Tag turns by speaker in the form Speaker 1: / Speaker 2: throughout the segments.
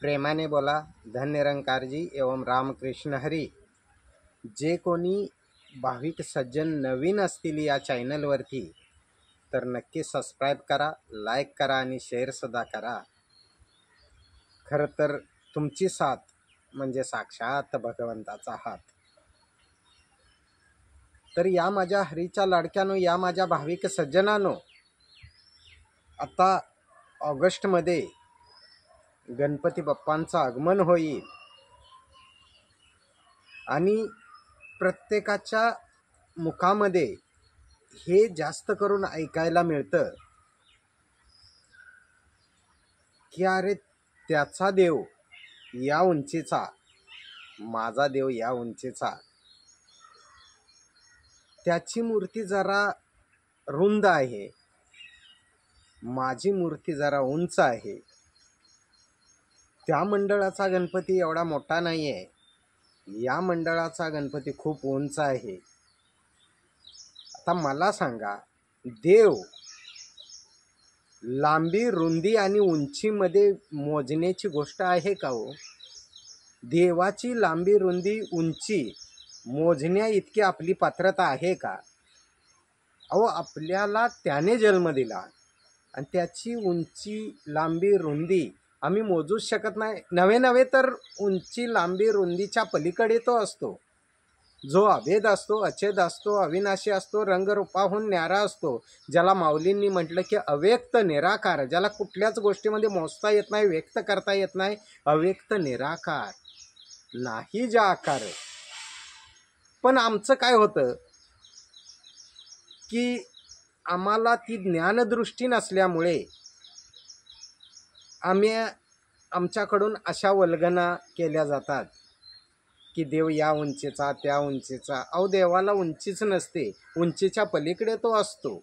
Speaker 1: प्रेमाने बोला. धन निरंकारजी एवं रामकृष्ण हरी. जे कोणी भाविक सज्जन नवीन असतील या चॅनलवरती तर नक्की सबस्क्राईब करा, लाईक करा आणि शेअरसुद्धा करा. खरं तर तुमची साथ म्हणजे साक्षात भगवंताचा हात. तर या माझ्या हरीच्या लाडक्यानो, या माझ्या भाविक सज्जनानो, आता ऑगस्टमध्ये गणपती बाप्पांचं आगमन होईल आणि प्रत्येकाच्या मुखामध्ये हे जास्त करून ऐकायला मिळतं की अरे त्याचा देव या उंचीचा, माझा देव या उंचीचा, त्याची मूर्ती जरा रुंद आहे, माझी मूर्ती जरा उंच आहे, त्या मंडळाचा गणपती एवढा मोठा नाही आहे, या मंडळाचा गणपती खूप उंच आहे. आता मला सांगा, देव लांबी, रुंदी आणि उंचीमध्ये मोजण्याची गोष्ट आहे का हो? देवाची लांबी, रुंदी, उंची मोजण्या इतकी आपली पात्रता आहे का? अहो, आपल्याला त्याने जन्म दिला आणि त्याची उंची, लांबी, रुंदी आम्ही मोजूच शकत नाही. नव्हे तर उंची, लांबी, रुंदीच्या पलीकडे तो असतो जो अभेद असतो, अछेद असतो, अविनाशी असतो, रंगरूपाहून न्यारा असतो, ज्याला माऊलींनी म्हटलं की अव्यक्त निराकार, ज्याला कुठल्याच गोष्टीमध्ये मोजता येत नाही, व्यक्त करता येत नाही, अव्यक्त निराकार, नाही ज्या आकार. पण आमचं काय होतं की आम्हाला ती ज्ञानदृष्टी नसल्यामुळे आमच्याकडून अशा वल्गना केल्या जातात की देव या उंचीचा, त्या उंचीचा. अहो, देवाला उंचीच नसते, उंचीच्या पलीकडे तो असतो.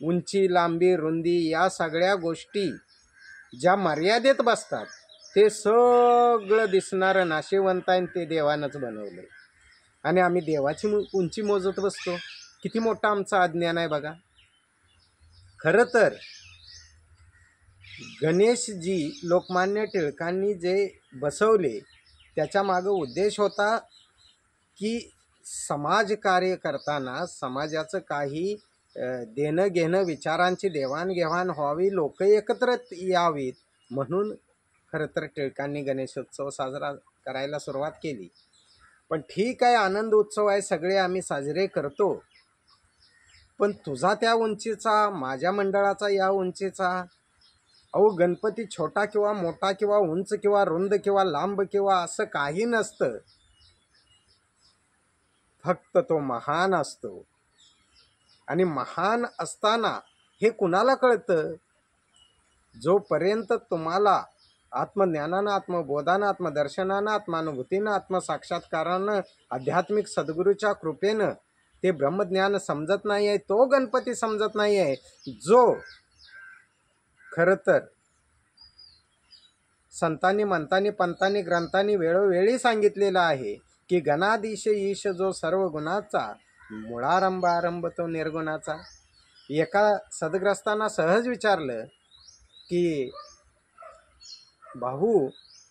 Speaker 1: उंची, लांबी, रुंदी या सगळ्या गोष्टी ज्या मर्यादेत बसतात ते सगळं दिसणारं नाशिवंत आहे, ते देवानंच बनवले आणि आम्ही देवाची उंची मोजत बसतो. किती मोठा आमचा अज्ञान आहे बघा. खरं तर गणेशजी लोकमान्य टिळकांनी जे बसवले त्याच्या मागं उद्देश होता की समाजकार्य करताना समाजाचं काही देणं घेणं, विचारांची देवाणघेवाण व्हावी, लोक एकत्र यावीत, म्हणून खरं तर टिळकांनी गणेशोत्सव साजरा करायला सुरुवात केली. पण ठीक आहे, आनंद उत्सव आहे, सगळे आम्ही साजरे करतो. पण तुझा त्या उंचीचा, माझ्या मंडळाचा या उंचीचा. अहो, गणपती छोटा किंवा मोठा किंवा उंच किंवा रुंद किंवा लांब किंवा असं काही नसतं, फक्त तो महान असतो. आणि महान असताना हे कुणाला कळतं? जोपर्यंत तुम्हाला आत्मज्ञानानं, आत्मबोधानं, आत्मदर्शनानं, आत्मानुभूतीनं, आत्मसाक्षात्कारानं, आध्यात्मिक सद्गुरूच्या कृपेनं ते ब्रह्मज्ञान समजत नाही आहे, तो गणपती समजत नाही आहे, जो खरं तर संतांनी, मंतांनी, पंतांनी, ग्रंथांनी वेळोवेळी सांगितलेलं आहे की गणाधीश ईश जो सर्व गुणाचा, मुळारंभ आरंभ तो निर्गुणाचा. एका सदग्रस्तांना सहज विचारलं की भाऊ,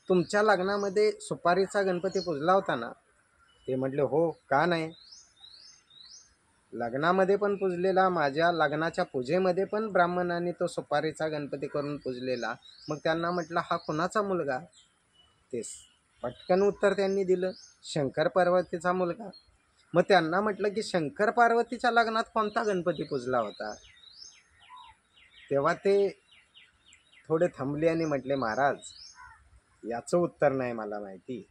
Speaker 1: तुमच्या लग्नामध्ये सुपारीचा गणपती पूजला होता ना? ते म्हटले हो, का नाही, लग्नामध्ये पण पूजलेला, माझ्या लग्नाच्या पूजेमध्ये पण ब्राह्मणांनी तो सुपारीचा गणपती करून पूजलेला. मग त्यांना म्हटलं हा कुणाचा मुलगा? तेच पटकन उत्तर त्यांनी दिलं, शंकर पार्वतीचा मुलगा. मग त्यांना म्हटलं की शंकर पार्वतीच्या लग्नात कोणता गणपती पूजला होता? तेव्हा ते थोडे थांबले आणि म्हटले महाराज, याचं उत्तर नाही मला माहिती.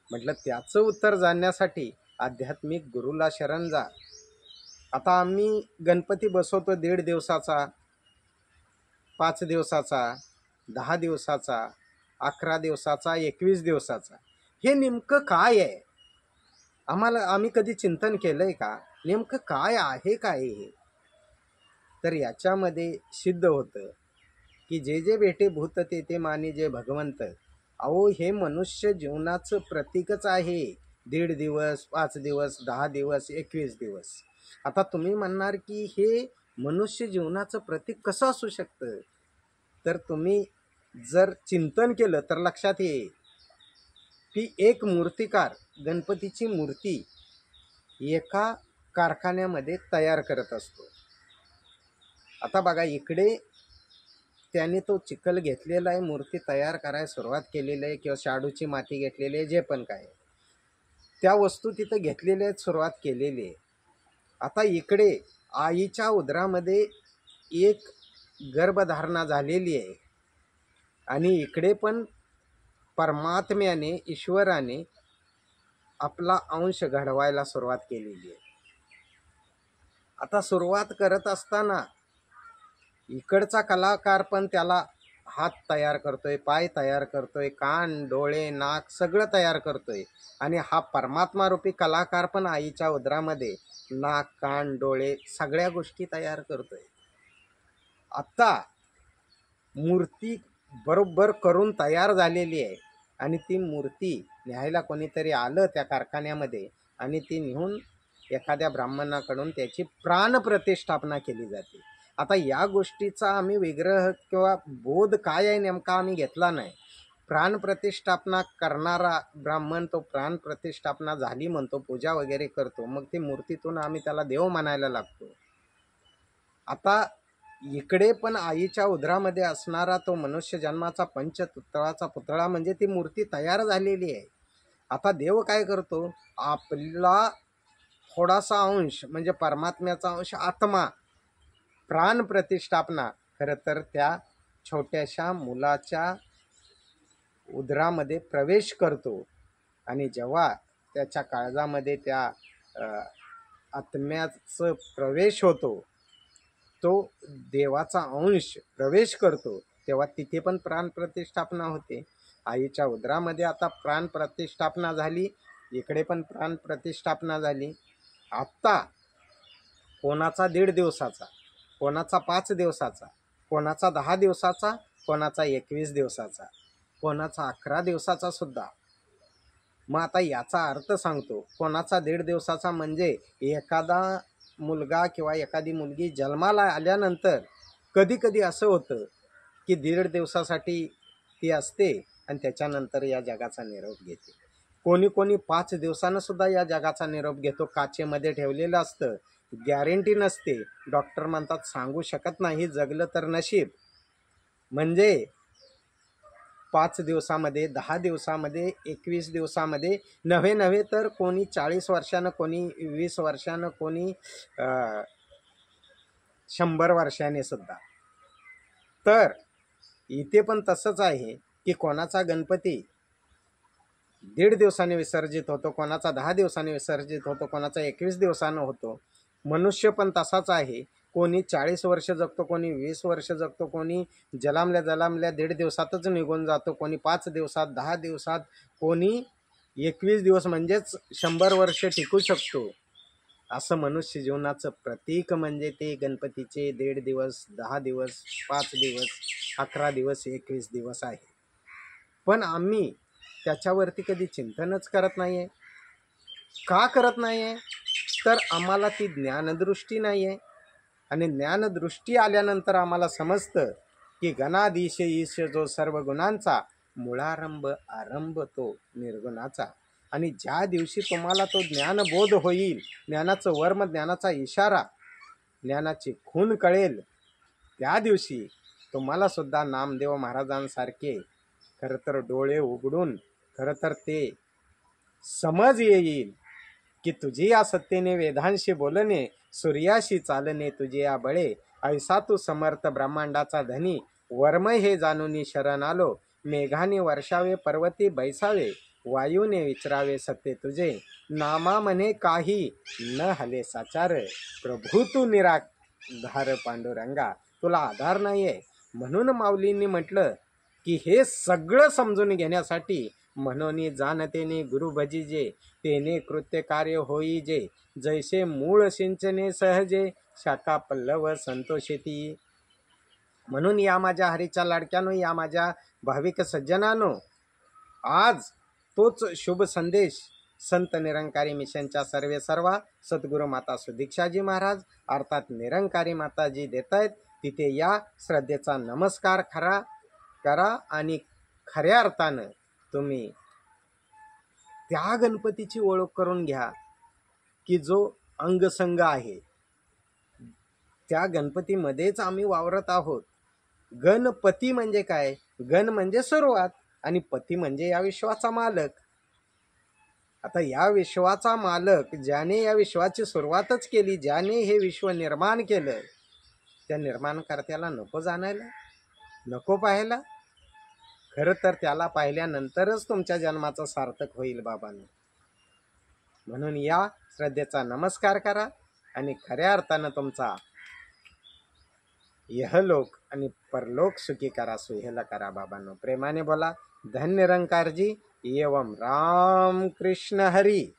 Speaker 1: म्हटलं त्याचं उत्तर जाणण्यासाठी आध्यात्मिक गुरुला शरण जा. आता आम्ही गणपती बसवतो 1.5 दिवसाचा, 5 दिवसाचा, 10 दिवसाचा, 11 दिवसाचा, 21 दिवसाचा. हे नेमकं काय आहे? आम्ही कधी चिंतन केलंय का? नेमकं काय आहे, काय हे? तर याच्यामध्ये सिद्ध होतं की जे जे भेटे भूत ते ते मानी जे भगवंत. अहो, हे मनुष्य जीवनाचं प्रतीकच आहे. 1.5 दिवस, 5 दिवस, 10 दिवस, 21 दिवस. आता तुम्ही म्हणणार की हे मनुष्य जीवनाचं प्रतीक कसं असू शकतं? तर तुम्ही जर चिंतन केलं तर लक्षात येईल की एक मूर्तिकार गणपतीची मूर्ती एका कारखान्यामध्ये तयार करत असतो. आता बघा, इकडे त्याने तो चिखल घेतलेला आहे, मूर्ती तयार करायला सुरुवात केलेली आहे, किंवा शाडूची माती घेतलेली आहे, जे पण काय त्या वस्तू तिथं घेतलेल्या आहेत, सुरुवात केलेली आहे. आता इकडे आईच्या उदरामध्ये एक गर्भधारणा झालेली आहे, आणि इकडे पण परमात्म्याने, ईश्वराने आपला अंश घडवायला सुरुवात केलेली आहे. आता सुरुवात करत असताना इकडचा कलाकार पण त्याला हात तयार करतोय, पाय तयार करतोय, कान, डोळे, नाक सगळं तयार करतोय, आणि हा परमात्मा रूपी कलाकार पण आईच्या उदरामध्ये नाक, कान, डोळे सगळ्या गोष्टी तयार करतोय. आता मूर्ती बरोबर करून तयार झालेली आहे, आणि ती मूर्ती न्यायला कोणीतरी आलं त्या कारखान्यामध्ये, आणि ती नेऊन एखाद्या ब्राह्मणाकडून त्याची प्राणप्रतिष्ठापना केली जाते. आता या गोष्टीचा आम्ही विग्रह किंवा बोध काय आहे नेमका आम्ही घेतला नाही. प्राणप्रतिष्ठापना करणारा ब्राह्मण तो प्राणप्रतिष्ठापना झाली म्हणतो, पूजा वगैरे करतो, मग ती मूर्तीतून आम्ही त्याला देव मानायला लागतो. आता इकडे पण आईच्या उदरामध्ये असणारा तो मनुष्य जन्माचा पंचतत्वाचा पुतळा म्हणजे ती मूर्ती तयार झालेली आहे. आता देव काय करतो, आपला थोडासा अंश म्हणजे परमात्म्याचा अंश आत्मा, प्राण प्रतिष्ठापना खरं तर त्या छोट्याशा मुलाच्या उदरामध्ये प्रवेश करतो, आणि जेव्हा त्याच्या काळजामध्ये त्या आत्म्याचं प्रवेश होतो, तो देवाचा अंश प्रवेश करतो, तेव्हा तिथे पण प्राण प्रतिष्ठापना होते. आईच्या उदरामध्ये आता प्राण प्रतिष्ठापना झाली, इकडे पण प्राण प्रतिष्ठापना झाली. आत्ता कोणाचा 1.5 दिवसाचा, कोणाचा 5 दिवसाचा, कोणाचा 10 दिवसाचा, कोणाचा 21 दिवसाचा, कोणाचा 11 दिवसाचा सुद्धा. मग आता याचा अर्थ सांगतो, कोणाचा 1.5 दिवसाचा म्हणजे एखादा मुलगा किंवा एखादी मुलगी जन्माला आल्यानंतर कधी कधी असं होतं की 1.5 दिवसासाठी ती असते, आणि त्याच्यानंतर या जगाचा निरोप घेते. कोणी कोणी 5 दिवसानं सुद्धा या जगाचा निरोप घेतो. काचेमध्ये ठेवलेलं असतं, गॅरंटी नसते. डॉक्टर म्हणतात सांगू शकत नाही, जगलं तर नशीब. म्हणजे 5 दिवसामध्ये, 10 दिवसामध्ये, 21 दिवसामध्ये, नव्हे तर कोणी 40 वर्षानं, कोणी 20 वर्षानं, कोणी 100 वर्षाने सुद्धा. तर इथे पण तसंच आहे की कोणाचा गणपती 1.5 दिवसाने विसर्जित होतो, कोणाचा 10 दिवसाने विसर्जित होतो, कोणाचा 21 दिवसानं होतो. मनुष्य पण तसाच आहे. कोणी 40 वर्ष जगतो, कोणी 20 वर्ष जगतो, कोणी जलामल्या 1.5 दिवसातच निघून जातो, कोणी 5 दिवसात, 10 दिवसात, कोणी 21 दिवस म्हणजेच 100 वर्ष टिकू शकतो. असं मनुष्य जीवनाचं प्रतीक म्हणजे ते गणपतीचे 1.5 दिवस, 10 दिवस, 5 दिवस, 11 दिवस, 21 दिवस आहे. पण आम्ही त्याच्यावरती कधी चिंतनच करत नाही आहे. का करत नाही आहे? तर आम्हाला ती ज्ञानदृष्टी नाही आहे, आणि ज्ञानदृष्टी आल्यानंतर आम्हाला समजतं की गणाधीश ईश जो सर्व गुणांचा, मुळारंभ आरंभ तो निर्गुणाचा. आणि ज्या दिवशी तुम्हाला तो ज्ञानबोध होईल, ज्ञानाचं वर्म, ज्ञानाचा इशारा, ज्ञानाची खूण कळेल, त्या दिवशी तुम्हाला सुद्धा नामदेव महाराजांसारखे खरं तर डोळे उघडून खरं तर ते समज येईल की तुझी या सत्तेने वेदांशी बोलणे, सूर्याशी चालणे तुझे या बळे, ऐसा तू समर्थ ब्रह्मांडाचा धनी, वर्मय हे जाणून शरण आलो, मेघाने वर्षावे पर्वती बैसावे, वायूने विचरावे सत्य तुझे, नामा म्हणे काही न हले साचार, प्रभू तू निराधार पांडुरंगा, तुला आधार नाहीये. म्हणून माऊलींनी म्हटलं की हे सगळं समजून घेण्यासाठी म्हणून जाणतेने गुरु भजिजे, तेने कृत्य कार्य होईजे, जैसे मूळ सिंचने सहजे, शाखा पल्लव संतोषेती. म्हणून या माझ्या हरीच्या लाडक्यानो, या माझ्या भाविक सज्जनानो, आज तोच शुभ संदेश संत निरंकारी मिशनच्या सर्वे सर्वा सद्गुरू माता सुदीक्षाजी महाराज अर्थात निरंकारी माताजी देत आहेत. तिथे या, श्रद्धेचा नमस्कार करा. करा आणि खऱ्या अर्थानं तुम्ही त्या गणपतीची ओळख करून घ्या की जो अंगसंग आहे. त्या गणपतीमध्येच आम्ही वावरत आहोत. गणपती म्हणजे काय? गण म्हणजे सुरुवात आणि पती म्हणजे या विश्वाचा मालक. आता या विश्वाचा मालक ज्याने या विश्वाची सुरुवातच केली, ज्याने हे विश्व निर्माण केलं, त्या निर्माणकर्त्याला नको जाणायला, नको पाहायला? खरं तर त्याला पाहिल्यानंतरच तुमच्या जन्माचं सार्थक होईल बाबांनो. म्हणून या श्रद्धेचा नमस्कार करा आणि खऱ्या अर्थानं तुमचा यहलोक आणि परलोक सुखी करा, सुहेला करा बाबांनो. प्रेमाने बोला. धन्य निरंकारजी. एवं राम कृष्ण हरी.